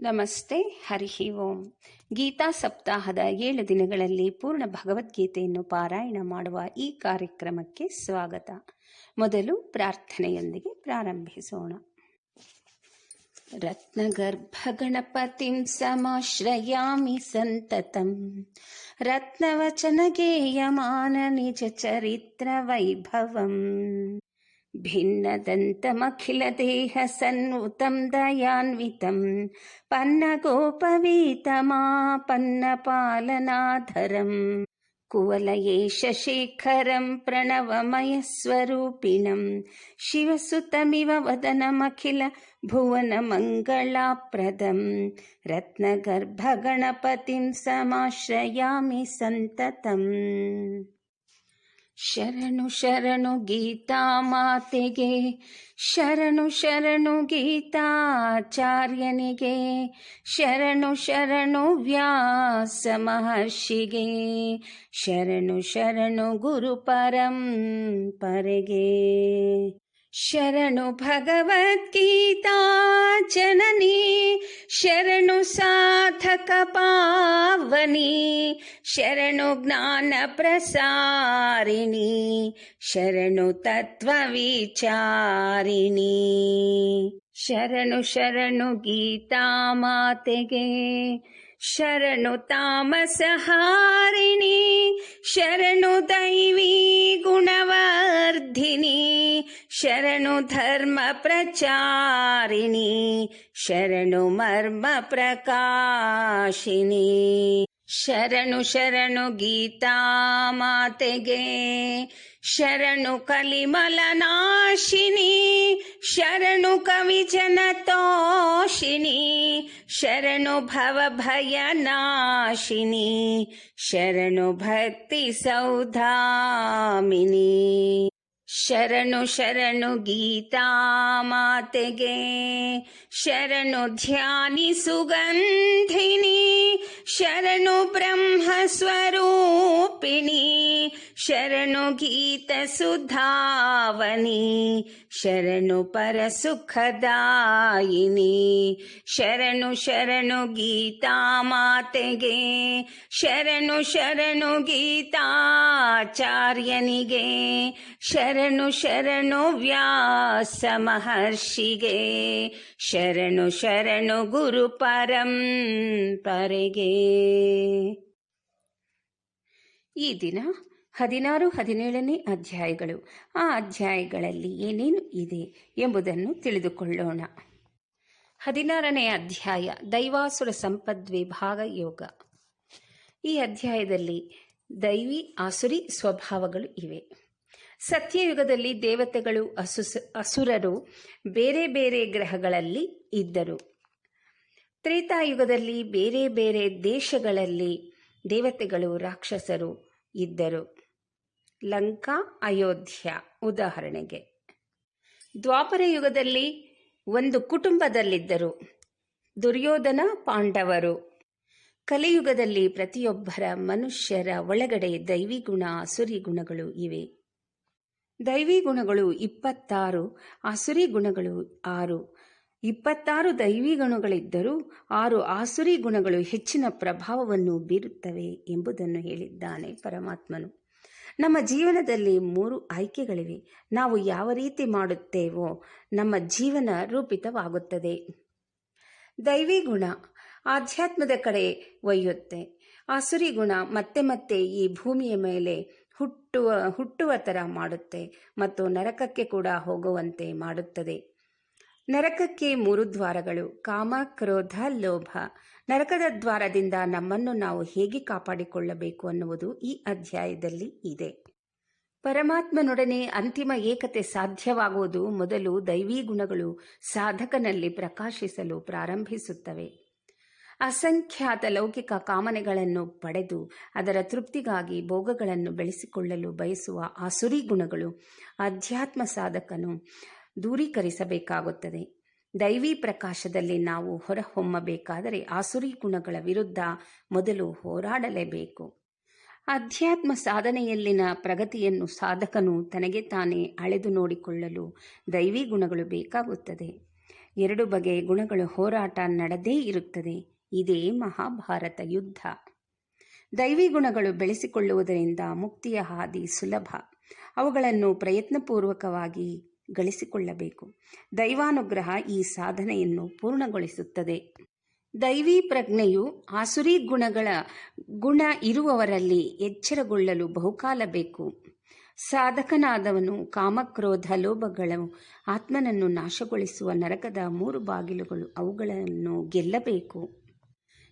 ನಮಸ್ತೆ. ಹರಿ ಓಂ. ಗೀತಾ ಸಪ್ತಾಹದ 7 ದಿನಗಳಲ್ಲಿ ಪೂರ್ಣ ಭಗವದ್ಗೀತೆಯನ್ನು ಪಾರಾಯಣ ಮಾಡುವ ಈ ಕಾರ್ಯಕ್ರಮಕ್ಕೆ ಸ್ವಾಗತ. ಮೊದಲು ಪ್ರಾರ್ಥನೆಯೊಂದಿಗೆ ಪ್ರಾರಂಭಿಸೋಣ. ರತ್ನಗರ್ಭ ಗಣಪತಿಂ ಸಮಾಶ್ರಯಾಮಿ ಸಂತತಂ ರತ್ನವಚನಗೇಯಮಾನ ನಿಜ ಚರಿತ್ರ ವೈಭವಂ ಭಿನ್ನದಂತಮಖಿಲದೇಹ ಸನ್ನುತಂ ದಯಾನ್ವಿತಂ ಪನ್ನಗೋಪವೀತಮಾಪನ್ನಪಾಲನಾಧರಂ ಕುವಲಯೇಶೇಖರಂ ಪ್ರಣವಮಯಸ್ವರೂಪಿಣಂ ಶಿವಸುತಮಿವ ವದನಮಖಿಲ ಭುವನ ಮಂಗಳಾಪ್ರದಂ ರತ್ನಗರ್ಭಗಣಪತಿಂ ಸಮಾಶ್ರಯಾಮಿ ಸಂತತಂ. ಶರಣು ಶರಣು ಗೀತಾ ಮಾತೆಗೆ, ಶರಣು ಶರಣು ಗೀತಾಚಾರ್ಯನಿಗೆ, ಶರಣು ಶರಣು ವ್ಯಾಸ ಮಹರ್ಷಿಗೆ, ಶರಣು ಶರಣು ಗುರು ಪರಂಪರೆಗೆ. ಶರಣು ಭಗವದ್ಗೀತಾ ಜನನಿ, ಶರಣು ಸಾಧಕ ಪಾವನಿ, ಶರಣು ಜ್ಞಾನ ಪ್ರಸಾರಿಣಿ, ಶರಣು ತತ್ವ ವಿಚಾರಿಣಿ. ಶರಣು ಶರಣು ಗೀತಾ ಮಾತೆಗೆ, ಶರಣು ತಾಮಸಹಾರಿಣಿ, ಶರಣು ದೈವಿ ಗುಣವರ್ಧಿನಿ, ಶರಣು ಧರ್ಮ ಪ್ರಚಾರಿಣಿ, ಶರಣು ಮರ್ಮ ಪ್ರಕಾಶಿನಿ. ಶರಣು ಶರಣು ಗೀತಾ ಮಾತೆಗೆ, ಶರಣು ಕಲಿಮಲನಾಶಿನಿ, ಶರಣು ಕವಿಜನ ತೋಷಿಣಿ, ಶರಣು ಭವಭಯನಾಶಿನಿ, ಶರಣು ಭಕ್ತಿ ಸೌಧಾಮಿನಿ. ಶರಣು ಶರಣು ಗೀತಾ ಮಾತೆಗೆ, ಶರಣು ಧ್ಯಾನಿ ಸುಗಂಧಿನಿ, ಶರಣು ಬ್ರಹ್ಮ ಸ್ವರೂಪಿಣಿ, ಶರಣು ಗೀತ ಸುಧಾವನಿ, ಶರಣು ಪರಸುಖದಾಯಿನಿ. ಶರಣು ಶರಣು ಗೀತಾ ಮಾತೆಗೆ, ಶರಣು ಶರಣು ಗೀತಾಚಾರ್ಯನಿಗೆ, ಶರಣು ಶರಣು ವ್ಯಾಸ ಮಹರ್ಷಿಗೆ, ಶರಣು ಶರಣು ಗುರು ಪರಂಪರೆಗೆ. ಈ ದಿನ 16, 17ನೇ ಅಧ್ಯಾಯಗಳು. ಆ ಅಧ್ಯಾಯಗಳಲ್ಲಿ ಏನೇನು ಇದೆ ಎಂಬುದನ್ನು ತಿಳಿದುಕೊಳ್ಳೋಣ. 16ನೇ ಅಧ್ಯಾಯ ದೈವಾಸುರ ಸಂಪದ್ವಿಭಾಗ ಯೋಗ. ಈ ಅಧ್ಯಾಯದಲ್ಲಿ ದೈವಿ ಆಸುರಿ ಸ್ವಭಾವಗಳು ಇವೆ. ಸತ್ಯಯುಗದಲ್ಲಿ ದೇವತೆಗಳು ಅಸುರರು ಬೇರೆ ಬೇರೆ ಗ್ರಹಗಳಲ್ಲಿ ಇದ್ದರು. ತ್ರೇತಾಯುಗದಲ್ಲಿ ಬೇರೆ ಬೇರೆ ದೇಶಗಳಲ್ಲಿ ದೇವತೆಗಳು ರಾಕ್ಷಸರು ಇದ್ದರು. ಲಂಕಾ, ಅಯೋಧ್ಯ ಉದಾಹರಣೆಗೆ. ದ್ವಾಪರ ಯುಗದಲ್ಲಿ ಒಂದು ಕುಟುಂಬದಲ್ಲಿದ್ದರು, ದುರ್ಯೋಧನ, ಪಾಂಡವರು. ಕಲಿಯುಗದಲ್ಲಿ ಪ್ರತಿಯೊಬ್ಬರ ಮನುಷ್ಯರ ಒಳಗಡೆ ದೈವಿ ಗುಣ, ಆಸುರಿ ಗುಣಗಳು ಇವೆ. ದೈವಿ ಗುಣಗಳು 26, ಆಸುರಿ ಗುಣಗಳು 6. 26 ದೈವಿ ಗುಣಗಳಿದ್ದರೂ 6 ಆಸುರಿ ಗುಣಗಳು ಹೆಚ್ಚಿನ ಪ್ರಭಾವವನ್ನು ಬೀರುತ್ತವೆ ಎಂಬುದನ್ನು ಹೇಳಿದ್ದಾನೆ ಪರಮಾತ್ಮನು. ನಮ್ಮ ಜೀವನದಲ್ಲಿ 3 ಆಯ್ಕೆಗಳಿವೆ. ನಾವು ಯಾವ ರೀತಿ ಮಾಡುತ್ತೇವೋ ನಮ್ಮ ಜೀವನ ರೂಪಿತವಾಗುತ್ತದೆ. ದೈವಿ ಗುಣ ಆಧ್ಯಾತ್ಮದ ಕಡೆ ಒಯ್ಯುತ್ತೆ. ಆಸುರಿ ಗುಣ ಮತ್ತೆ ಮತ್ತೆ ಈ ಭೂಮಿಯ ಮೇಲೆ ಹುಟ್ಟುವ ತರ ಮಾಡುತ್ತೆ ಮತ್ತು ನರಕಕ್ಕೆ ಕೂಡ ಹೋಗುವಂತೆ ಮಾಡುತ್ತದೆ. ನರಕಕ್ಕೆ 3 ದ್ವಾರಗಳು: ಕಾಮ, ಕ್ರೋಧ, ಲೋಭ. ನರಕದ ದ್ವಾರದಿಂದ ನಮ್ಮನ್ನು ನಾವು ಹೇಗೆ ಕಾಪಾಡಿಕೊಳ್ಳಬೇಕು ಅನ್ನುವುದು ಈ ಅಧ್ಯಾಯದಲ್ಲಿ ಇದೆ. ಪರಮಾತ್ಮನೊಡನೆ ಅಂತಿಮ ಏಕತೆ ಸಾಧ್ಯವಾಗುವುದು ಮೊದಲು ದೈವಿ ಗುಣಗಳು ಸಾಧಕನಲ್ಲಿ ಪ್ರಕಾಶಿಸಲು ಪ್ರಾರಂಭಿಸುತ್ತವೆ. ಅಸಂಖ್ಯಾತ ಲೌಕಿಕ ಕಾಮನೆಗಳನ್ನು ಪಡೆದು ಅದರ ತೃಪ್ತಿಗಾಗಿ ಭೋಗಗಳನ್ನು ಬೆಳೆಸಿಕೊಳ್ಳಲು ಬಯಸುವ ಆಸುರಿ ಗುಣಗಳು ಅಧ್ಯಾತ್ಮ ಸಾಧಕನು ದೂರೀಕರಿಸಬೇಕಾಗುತ್ತದೆ. ದೈವಿ ಪ್ರಕಾಶದಲ್ಲಿ ನಾವು ಹೊರಹೊಮ್ಮಬೇಕಾದರೆ ಆಸುರಿ ಗುಣಗಳ ವಿರುದ್ಧ ಮೊದಲು ಹೋರಾಡಲೇಬೇಕು. ಅಧ್ಯಾತ್ಮ ಸಾಧನೆಯಲ್ಲಿನ ಪ್ರಗತಿಯನ್ನು ಸಾಧಕನು ತನಗೆ ತಾನೇ ಅಳೆದು ನೋಡಿಕೊಳ್ಳಲು ದೈವಿ ಗುಣಗಳು ಬೇಕಾಗುತ್ತದೆ. ಎರಡು ಬಗೆಯ ಗುಣಗಳು ಹೋರಾಟ ನಡೆದೇ ಇರುತ್ತದೆ. ಇದೇ ಮಹಾಭಾರತ ಯುದ್ಧ. ದೈವಿ ಗುಣಗಳು ಬೆಳೆಸಿಕೊಳ್ಳುವುದರಿಂದ ಮುಕ್ತಿಯ ಹಾದಿ ಸುಲಭ. ಅವುಗಳನ್ನು ಪ್ರಯತ್ನಪೂರ್ವಕವಾಗಿ ಗಳಿಸಿಕೊಳ್ಳಬೇಕು. ದೈವಾನುಗ್ರಹ ಈ ಸಾಧನೆಯನ್ನು ಪೂರ್ಣಗೊಳಿಸುತ್ತದೆ. ದೈವಿ ಪ್ರಜ್ಞೆಯು ಆಸುರಿ ಗುಣ ಇರುವವರಲ್ಲಿ ಎಚ್ಚರಗೊಳ್ಳಲು ಬಹುಕಾಲ ಬೇಕು. ಸಾಧಕನಾದವನು ಕಾಮಕ್ರೋಧ ಲೋಭಗಳು ಆತ್ಮನನ್ನು ನಾಶಗೊಳಿಸುವ ನರಕದ 3 ಬಾಗಿಲುಗಳು, ಅವುಗಳನ್ನು ಗೆಲ್ಲಬೇಕು.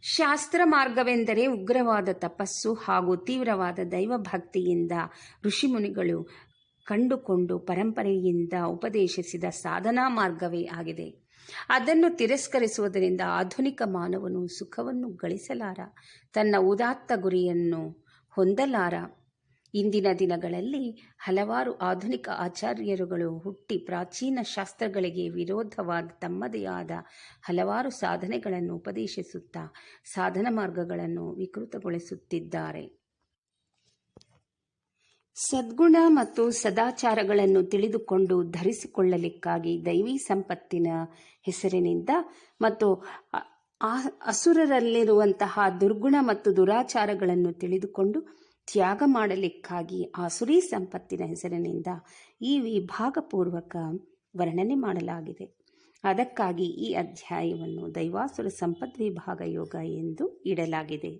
ಶಾಸ್ತ್ರ ಮಾರ್ಗವೆಂದರೆ ಉಗ್ರವಾದ ತಪಸ್ಸು ಹಾಗೂ ತೀವ್ರವಾದ ದೈವಭಕ್ತಿಯಿಂದ ಋಷಿಮುನಿಗಳು ಕಂಡುಕೊಂಡು ಪರಂಪರೆಯಿಂದ ಉಪದೇಶಿಸಿದ ಸಾಧನಾ ಮಾರ್ಗವೇ ಆಗಿದೆ. ಅದನ್ನು ತಿರಸ್ಕರಿಸುವುದರಿಂದ ಆಧುನಿಕ ಮಾನವನು ಸುಖವನ್ನು ಗಳಿಸಲಾರ, ತನ್ನ ಉದಾತ್ತ ಗುರಿಯನ್ನು ಹೊಂದಲಾರ. ಇಂದಿನ ದಿನಗಳಲ್ಲಿ ಹಲವಾರು ಆಧುನಿಕ ಆಚಾರ್ಯರುಗಳು ಹುಟ್ಟಿ ಪ್ರಾಚೀನ ಶಾಸ್ತ್ರಗಳಿಗೆ ವಿರೋಧವಾದ ತಮ್ಮದೇ ಆದ ಹಲವಾರು ಸಾಧನೆಗಳನ್ನು ಉಪದೇಶಿಸುತ್ತಾ ಸಾಧನ ಮಾರ್ಗಗಳನ್ನು ವಿಕೃತಗೊಳಿಸುತ್ತಿದ್ದಾರೆ. ಸದ್ಗುಣ ಮತ್ತು ಸದಾಚಾರಗಳನ್ನು ತಿಳಿದುಕೊಂಡು ಧರಿಸಿಕೊಳ್ಳಲಿಕ್ಕಾಗಿ ದೈವಿ ಸಂಪತ್ತಿನ ಹೆಸರಿನಿಂದ ಮತ್ತು ಅಸುರರಲ್ಲಿರುವಂತಹ ದುರ್ಗುಣ ಮತ್ತು ದುರಾಚಾರಗಳನ್ನು ತಿಳಿದುಕೊಂಡು ತ್ಯಾಗ ಮಾಡಲಿಕ್ಕಾಗಿ ಆಸುರಿ ಸಂಪತ್ತಿನ ಹೆಸರಿನಿಂದ ಈ ವಿಭಾಗಪೂರ್ವಕ ವರ್ಣನೆ ಮಾಡಲಾಗಿದೆ. ಅದಕ್ಕಾಗಿ ಈ ಅಧ್ಯಾಯವನ್ನು ದೈವಾಸುರ ಸಂಪದ್ವಿಭಾಗ ಯೋಗ ಎಂದು ಇಡಲಾಗಿದೆ.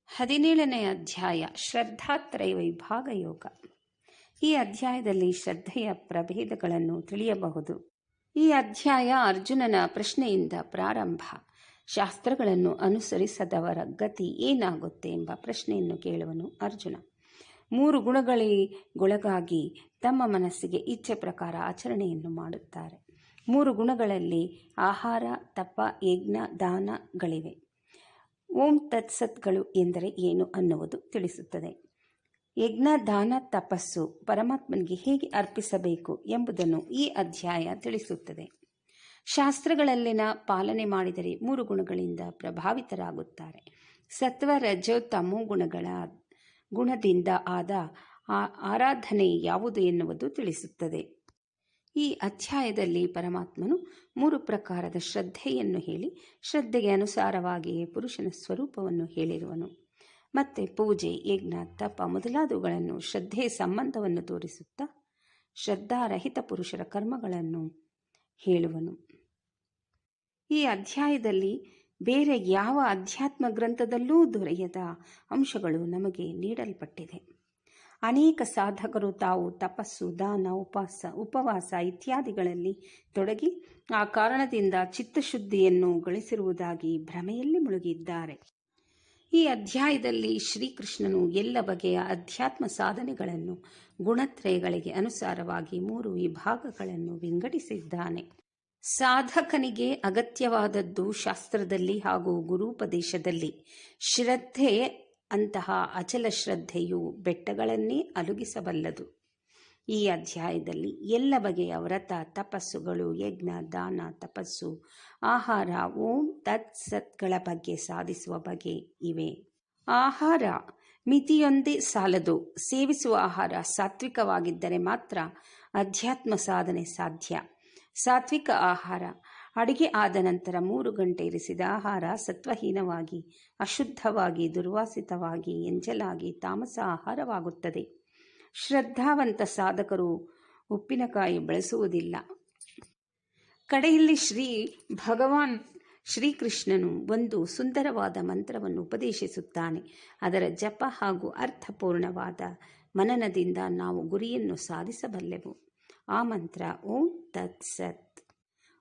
17ನೇ ಅಧ್ಯಾಯ ಶ್ರದ್ಧಾತ್ರಯ ವಿಭಾಗ ಯೋಗ. ಈ ಅಧ್ಯಾಯದಲ್ಲಿ ಶ್ರದ್ಧೆಯ ಪ್ರಭೇದಗಳನ್ನು ತಿಳಿಯಬಹುದು. ಈ ಅಧ್ಯಾಯ ಅರ್ಜುನನ ಪ್ರಶ್ನೆಯಿಂದ ಪ್ರಾರಂಭ. ಶಾಸ್ತ್ರಗಳನ್ನು ಅನುಸರಿಸದವರ ಗತಿ ಏನಾಗುತ್ತೆ ಎಂಬ ಪ್ರಶ್ನೆಯನ್ನು ಕೇಳುವನು ಅರ್ಜುನ. 3 ಗುಣಗಳಿಗೊಳಗಾಗಿ ತಮ್ಮ ಮನಸ್ಸಿಗೆ ಇಚ್ಛೆ ಪ್ರಕಾರ ಆಚರಣೆಯನ್ನು ಮಾಡುತ್ತಾರೆ. 3 ಗುಣಗಳಲ್ಲಿ ಆಹಾರ, ತಪ, ಯಜ್ಞ, ದಾನಗಳಿವೆ. ಓಂ ತತ್ಸತ್ಗಳು ಎಂದರೆ ಏನು ಅನ್ನುವುದು ತಿಳಿಸುತ್ತದೆ. ಯಜ್ಞ, ದಾನ, ತಪಸ್ಸು ಪರಮಾತ್ಮನಿಗೆ ಹೇಗೆ ಅರ್ಪಿಸಬೇಕು ಎಂಬುದನ್ನು ಈ ಅಧ್ಯಾಯ ತಿಳಿಸುತ್ತದೆ. ಶಾಸ್ತ್ರಗಳಲ್ಲಿನ ಪಾಲನೆ ಮಾಡಿದರೆ 3 ಗುಣಗಳಿಂದ ಪ್ರಭಾವಿತರಾಗುತ್ತಾರೆ. ಸತ್ವ, ರಜೋ, ತಮೋ ಗುಣದಿಂದ ಆದ ಆರಾಧನೆ ಯಾವುದು ಎನ್ನುವುದು ತಿಳಿಸುತ್ತದೆ. ಈ ಅಧ್ಯಾಯದಲ್ಲಿ ಪರಮಾತ್ಮನು 3 ಪ್ರಕಾರದ ಶ್ರದ್ಧೆಯನ್ನು ಹೇಳಿ ಶ್ರದ್ಧೆಗೆ ಅನುಸಾರವಾಗಿಯೇ ಪುರುಷನ ಸ್ವರೂಪವನ್ನು ಹೇಳಿರುವನು. ಮತ್ತೆ ಪೂಜೆ, ಯಜ್ಞ, ತಪ ಮೊದಲಾದವುಗಳನ್ನು ಶ್ರದ್ಧೆಯ ಸಂಬಂಧವನ್ನು ತೋರಿಸುತ್ತಾ ಶ್ರದ್ಧಾರಹಿತ ಪುರುಷರ ಕರ್ಮಗಳನ್ನು ಹೇಳುವನು. ಈ ಅಧ್ಯಾಯದಲ್ಲಿ ಬೇರೆ ಯಾವ ಅಧ್ಯಾತ್ಮ ಗ್ರಂಥದಲ್ಲೂ ದೊರೆಯದ ಅಂಶಗಳು ನಮಗೆ ನೀಡಲ್ಪಟ್ಟಿದೆ. ಅನೇಕ ಸಾಧಕರು ತಾವು ತಪಸ್ಸು, ದಾನ, ಉಪವಾಸ ಇತ್ಯಾದಿಗಳಲ್ಲಿ ತೊಡಗಿ ಆ ಕಾರಣದಿಂದ ಚಿತ್ತಶುದ್ಧಿಯನ್ನು ಗಳಿಸಿರುವುದಾಗಿ ಭ್ರಮೆಯಲ್ಲಿ ಮುಳುಗಿದ್ದಾರೆ. ಈ ಅಧ್ಯಾಯದಲ್ಲಿ ಶ್ರೀಕೃಷ್ಣನು ಎಲ್ಲ ಬಗೆಯ ಅಧ್ಯಾತ್ಮ ಸಾಧನೆಗಳನ್ನು ಗುಣತ್ರಯಗಳಿಗೆ ಅನುಸಾರವಾಗಿ 3 ವಿಭಾಗಗಳನ್ನು ವಿಂಗಡಿಸಿದ್ದಾನೆ. ಸಾಧಕನಿಗೆ ಅಗತ್ಯವಾದದ್ದು ಶಾಸ್ತ್ರದಲ್ಲಿ ಹಾಗೂ ಗುರುಪದೇಶದಲ್ಲಿ ಶ್ರದ್ಧೆ. ಅಂತಹ ಅಚಲ ಶ್ರದ್ಧೆಯು ಬೆಟ್ಟಗಳನ್ನೇ ಅಲುಗಿಸಬಲ್ಲದು. ಈ ಅಧ್ಯಾಯದಲ್ಲಿ ಎಲ್ಲ ಬಗೆಯ ವ್ರತ, ತಪಸ್ಸುಗಳು, ಯಜ್ಞ, ದಾನ, ತಪಸ್ಸು, ಆಹಾರ, ಓಂ ತತ್ಸತ್ಗಳ ಬಗ್ಗೆ ಸಾಧಿಸುವ ಬಗೆ ಇವೆ. ಆಹಾರ ಮಿತಿಯೊಂದೇ ಸಾಲದು. ಸೇವಿಸುವ ಆಹಾರ ಸಾತ್ವಿಕವಾಗಿದ್ದರೆ ಮಾತ್ರ ಅಧ್ಯಾತ್ಮ ಸಾಧನೆ ಸಾಧ್ಯ. ಸಾತ್ವಿಕ ಆಹಾರ ಅಡಿಗೆ ಆದ ನಂತರ 3 ಗಂಟೆ ಇರಿಸಿದ ಆಹಾರ ಸತ್ವಹೀನವಾಗಿ, ಅಶುದ್ಧವಾಗಿ, ದುರ್ವಾಸಿತವಾಗಿ, ಎಂಜಲಾಗಿ ತಾಮಸ ಆಹಾರವಾಗುತ್ತದೆ. ಶ್ರದ್ಧಾವಂತ ಸಾಧಕರು ಉಪ್ಪಿನಕಾಯಿ ಬಳಸುವುದಿಲ್ಲ. ಕಡೆಯಲ್ಲಿ ಭಗವಾನ್ ಶ್ರೀಕೃಷ್ಣನು ಒಂದು ಸುಂದರವಾದ ಮಂತ್ರವನ್ನು ಉಪದೇಶಿಸುತ್ತಾನೆ. ಅದರ ಜಪ ಹಾಗೂ ಅರ್ಥಪೂರ್ಣವಾದ ಮನನದಿಂದ ನಾವು ಗುರಿಯನ್ನು ಸಾಧಿಸಬಲ್ಲೆವು. ಆ ಮಂತ್ರ ಓಂ ತತ್ಸತ್.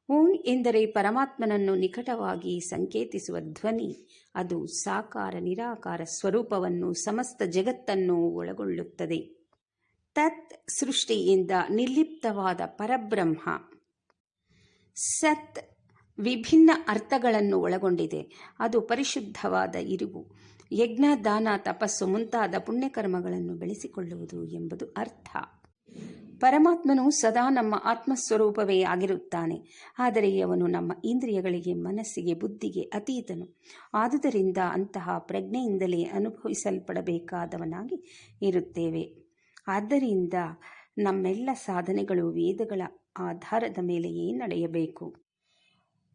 ಓಂ ಎಂದರೆ ಪರಮಾತ್ಮನನ್ನು ನಿಕಟವಾಗಿ ಸಂಕೇತಿಸುವ ಧ್ವನಿ. ಅದು ಸಾಕಾರ ನಿರಾಕಾರ ಸ್ವರೂಪವನ್ನು, ಸಮಸ್ತ ಜಗತ್ತನ್ನು ಒಳಗೊಳ್ಳುತ್ತದೆ. ತತ್ ಸೃಷ್ಟಿಯಿಂದ ನಿರ್ಲಿಪ್ತವಾದ ಪರಬ್ರಹ್ಮ. ಸತ್ ವಿಭಿನ್ನ ಅರ್ಥಗಳನ್ನು ಒಳಗೊಂಡಿದೆ. ಅದು ಪರಿಶುದ್ಧವಾದ ಇರುವು. ಯಜ್ಞ, ದಾನ, ತಪಸ್ಸು ಮುಂತಾದ ಪುಣ್ಯಕರ್ಮಗಳನ್ನು ಬೆಳೆಸಿಕೊಳ್ಳುವುದು ಎಂಬುದು ಅರ್ಥ. ಪರಮಾತ್ಮನು ಸದಾ ನಮ್ಮ ಆತ್ಮಸ್ವರೂಪವೇ ಆಗಿರುತ್ತಾನೆ. ಆದರೆ ಅವನು ನಮ್ಮ ಇಂದ್ರಿಯಗಳಿಗೆ, ಮನಸ್ಸಿಗೆ, ಬುದ್ಧಿಗೆ ಅತೀತನು. ಆದುದರಿಂದ ಅಂತಹ ಪ್ರಜ್ಞೆಯಿಂದಲೇ ಅನುಭವಿಸಲ್ಪಡಬೇಕಾದವನಾಗಿ ಇರುತ್ತೇವೆ. ಆದ್ದರಿಂದ ನಮ್ಮೆಲ್ಲ ಸಾಧನೆಗಳು ವೇದಗಳ ಆಧಾರದ ಮೇಲೆಯೇ ನಡೆಯಬೇಕು.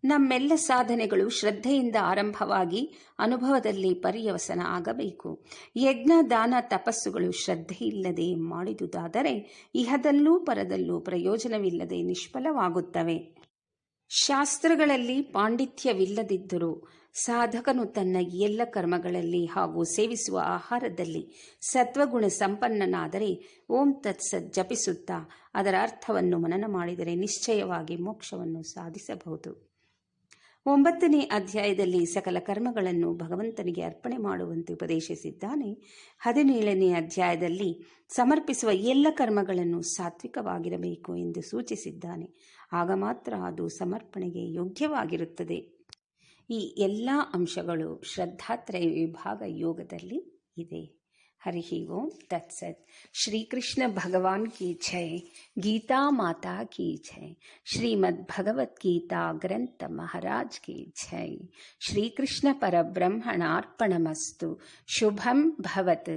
ನಮ್ಮೆಲ್ಲ ಸಾಧನೆಗಳು ಶ್ರದ್ಧೆಯಿಂದ ಆರಂಭವಾಗಿ ಅನುಭವದಲ್ಲಿ ಪರ್ಯವಸನ ಆಗಬೇಕು. ಯಜ್ಞ ದಾನ ತಪಸ್ಸುಗಳು ಶ್ರದ್ಧೆಯಿಲ್ಲದೆ ಮಾಡಿದುದಾದರೆ ಇಹದಲ್ಲೂ ಪರದಲ್ಲೂ ಪ್ರಯೋಜನವಿಲ್ಲದೆ ನಿಷ್ಫಲವಾಗುತ್ತವೆ. ಶಾಸ್ತ್ರಗಳಲ್ಲಿ ಪಾಂಡಿತ್ಯವಿಲ್ಲದಿದ್ದರೂ ಸಾಧಕನು ತನ್ನ ಎಲ್ಲ ಕರ್ಮಗಳಲ್ಲಿ ಹಾಗೂ ಸೇವಿಸುವ ಆಹಾರದಲ್ಲಿ ಸತ್ವಗುಣ ಸಂಪನ್ನನಾದರೆ ಓಂ ತತ್ಸತ್ ಜಪಿಸುತ್ತಾ ಅದರ ಅರ್ಥವನ್ನು ಮನನ ಮಾಡಿದರೆ ನಿಶ್ಚಯವಾಗಿ ಮೋಕ್ಷವನ್ನು ಸಾಧಿಸಬಹುದು. 9ನೇ ಅಧ್ಯಾಯದಲ್ಲಿ ಸಕಲ ಕರ್ಮಗಳನ್ನು ಭಗವಂತನಿಗೆ ಅರ್ಪಣೆ ಮಾಡುವಂತೆ ಉಪದೇಶಿಸಿದ್ದಾನೆ. 17ನೇ ಅಧ್ಯಾಯದಲ್ಲಿ ಸಮರ್ಪಿಸುವ ಎಲ್ಲ ಕರ್ಮಗಳನ್ನು ಸಾತ್ವಿಕವಾಗಿರಬೇಕು ಎಂದು ಸೂಚಿಸಿದ್ದಾನೆ. ಆಗ ಮಾತ್ರ ಅದು ಸಮರ್ಪಣೆಗೆ ಯೋಗ್ಯವಾಗಿರುತ್ತದೆ. ಈ ಎಲ್ಲ ಅಂಶಗಳು ಶ್ರದ್ಧಾತ್ರಯ ವಿಭಾಗ ಯೋಗದಲ್ಲಿ ಇದೆ. ಹರಿ ಓಂ ತತ್ಸತ್. ಶ್ರೀಕೃಷ್ಣ ಭಗವಾನ್ ಕಿ ಜೈ. ಗೀತಾ ಮಾತಾ ಕಿ ಜೈ. ಶ್ರೀಮದ್ ಭಗವದ್ಗೀತಾ ಗ್ರಂಥ ಮಹಾರಾಜ್ ಕಿ ಜೈ. ಶ್ರೀಕೃಷ್ಣ ಪರಬ್ರಹ್ಮಣಾರ್ಪಣಮಸ್ತು. ಶುಭಂ ಭವತ್.